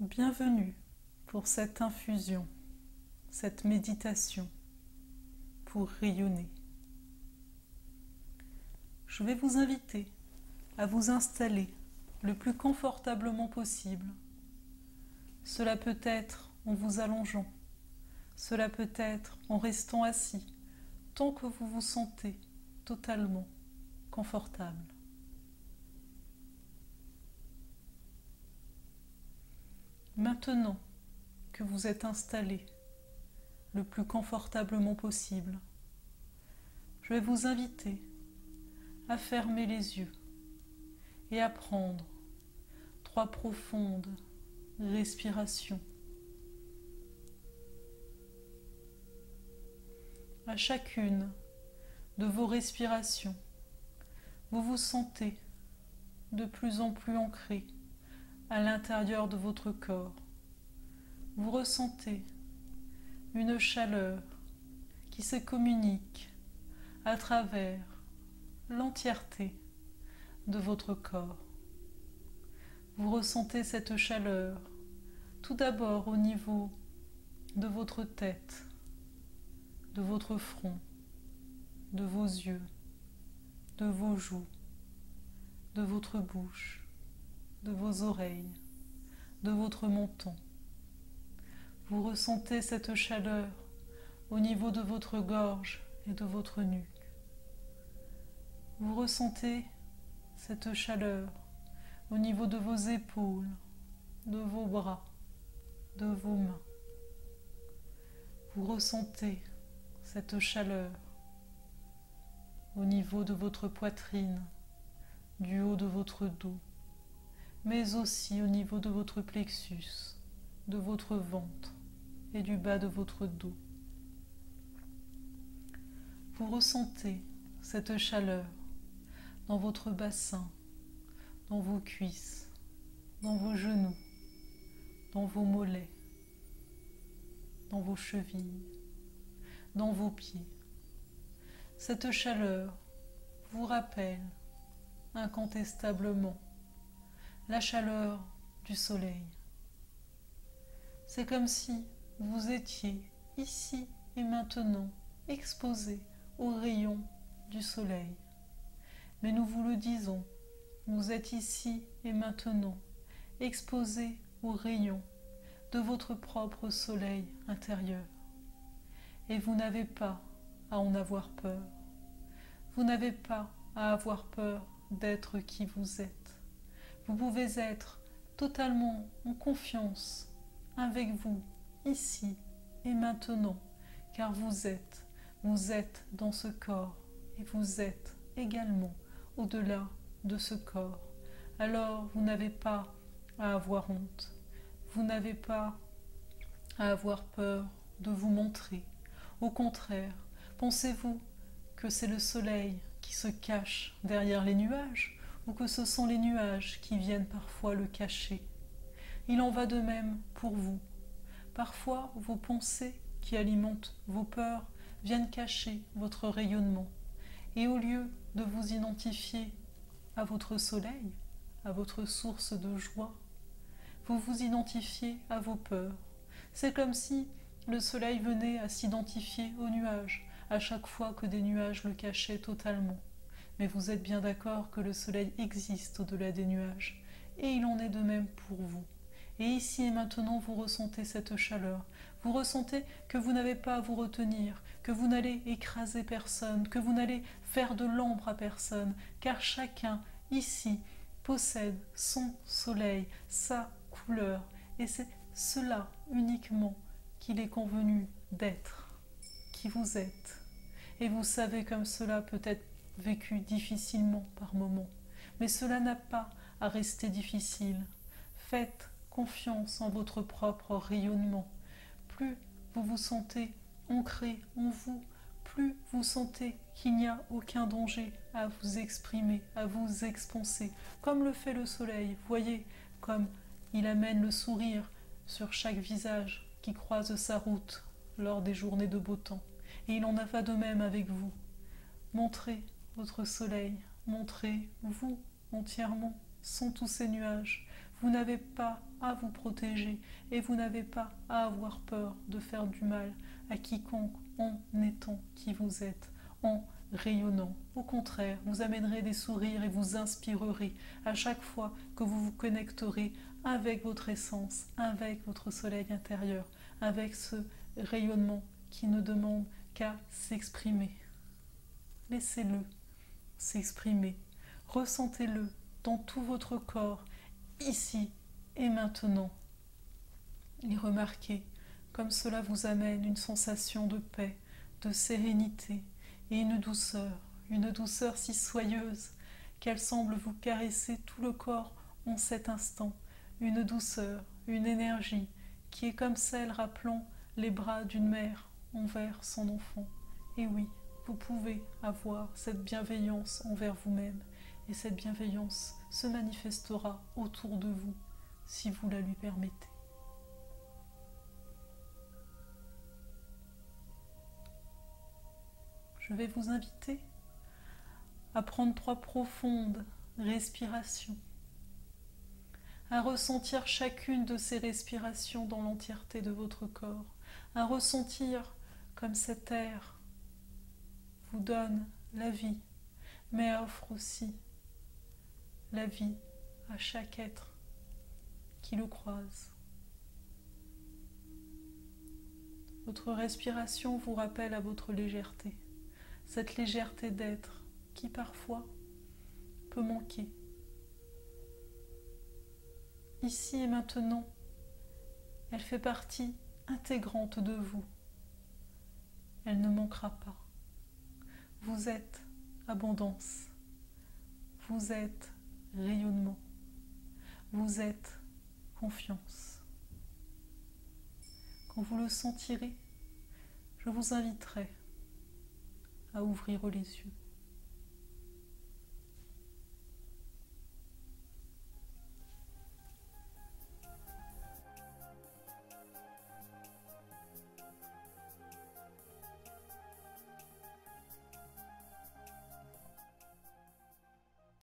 Bienvenue pour cette infusion, cette méditation pour rayonner. Je vais vous inviter à vous installer le plus confortablement possible. Cela peut être en vous allongeant, cela peut être en restant assis, tant que vous vous sentez totalement confortable. Maintenant que vous êtes installé le plus confortablement possible, je vais vous inviter à fermer les yeux et à prendre 3 profondes respirations. À chacune de vos respirations, vous vous sentez de plus en plus ancré à l'intérieur de votre corps. Vous ressentez une chaleur qui se communique à travers l'entièreté de votre corps. Vous ressentez cette chaleur tout d'abord au niveau de votre tête, de votre front, de vos yeux, de vos joues, de votre bouche, de vos oreilles, de votre menton. Vous ressentez cette chaleur au niveau de votre gorge et de votre nuque. Vous ressentez cette chaleur au niveau de vos épaules, de vos bras, de vos mains. Vous ressentez cette chaleur au niveau de votre poitrine, du haut de votre dos, mais aussi au niveau de votre plexus, de votre ventre et du bas de votre dos. Vous ressentez cette chaleur dans votre bassin, dans vos cuisses, dans vos genoux, dans vos mollets, dans vos chevilles, dans vos pieds. Cette chaleur vous rappelle incontestablement la chaleur du soleil. C'est comme si vous étiez ici et maintenant exposé aux rayons du soleil. Mais nous vous le disons, vous êtes ici et maintenant exposé aux rayons de votre propre soleil intérieur. Et vous n'avez pas à en avoir peur. Vous n'avez pas à avoir peur d'être qui vous êtes. Vous pouvez être totalement en confiance avec vous, ici et maintenant, car vous êtes dans ce corps et vous êtes également au-delà de ce corps. Alors vous n'avez pas à avoir honte, vous n'avez pas à avoir peur de vous montrer. Au contraire, pensez-vous que c'est le soleil qui se cache derrière les nuages ou que ce sont les nuages qui viennent parfois le cacher? Il en va de même pour vous. Parfois, vos pensées qui alimentent vos peurs viennent cacher votre rayonnement. Et au lieu de vous identifier à votre soleil, à votre source de joie, vous vous identifiez à vos peurs. C'est comme si le soleil venait à s'identifier aux nuages, à chaque fois que des nuages le cachaient totalement. Mais vous êtes bien d'accord que le soleil existe au-delà des nuages, et il en est de même pour vous. Et ici et maintenant, vous ressentez cette chaleur. Vous ressentez que vous n'avez pas à vous retenir, que vous n'allez écraser personne, que vous n'allez faire de l'ombre à personne, car chacun ici possède son soleil, sa couleur, et c'est cela uniquement qu'il est convenu d'être, qui vous êtes. Et vous savez comme cela peut être vécu difficilement par moments, mais cela n'a pas à rester difficile. Faites confiance en votre propre rayonnement. Plus vous vous sentez ancré en vous, plus vous sentez qu'il n'y a aucun danger à vous exprimer, à vous expanser, comme le fait le soleil. Voyez comme il amène le sourire sur chaque visage qui croise sa route lors des journées de beau temps. Et il en va de même avec vous. Montrez votre soleil, montrez-vous entièrement sans tous ces nuages. Vous n'avez pas à vous protéger et vous n'avez pas à avoir peur de faire du mal à quiconque en étant qui vous êtes, en rayonnant. Au contraire, vous amènerez des sourires et vous inspirerez à chaque fois que vous vous connecterez avec votre essence, avec votre soleil intérieur, avec ce rayonnement qui ne demande qu'à s'exprimer. Laissez-le s'exprimer. Ressentez-le dans tout votre corps, ici et maintenant. Et remarquez comme cela vous amène une sensation de paix, de sérénité et une douceur si soyeuse qu'elle semble vous caresser tout le corps en cet instant, une douceur, une énergie qui est comme celle rappelant les bras d'une mère envers son enfant. Et oui, vous pouvez avoir cette bienveillance envers vous-même, et cette bienveillance se manifestera autour de vous si vous la lui permettez. Je vais vous inviter à prendre 3 profondes respirations, à ressentir chacune de ces respirations dans l'entièreté de votre corps, à ressentir comme cet air vous donne la vie, mais offre aussi la vie à chaque être qui le croise. Votre respiration vous rappelle à votre légèreté, cette légèreté d'être qui parfois peut manquer. Ici et maintenant, elle fait partie intégrante de vous. Elle ne manquera pas. Vous êtes abondance. Vous êtes rayonnement. Vous êtes confiance. Quand vous le sentirez, je vous inviterai à ouvrir les yeux.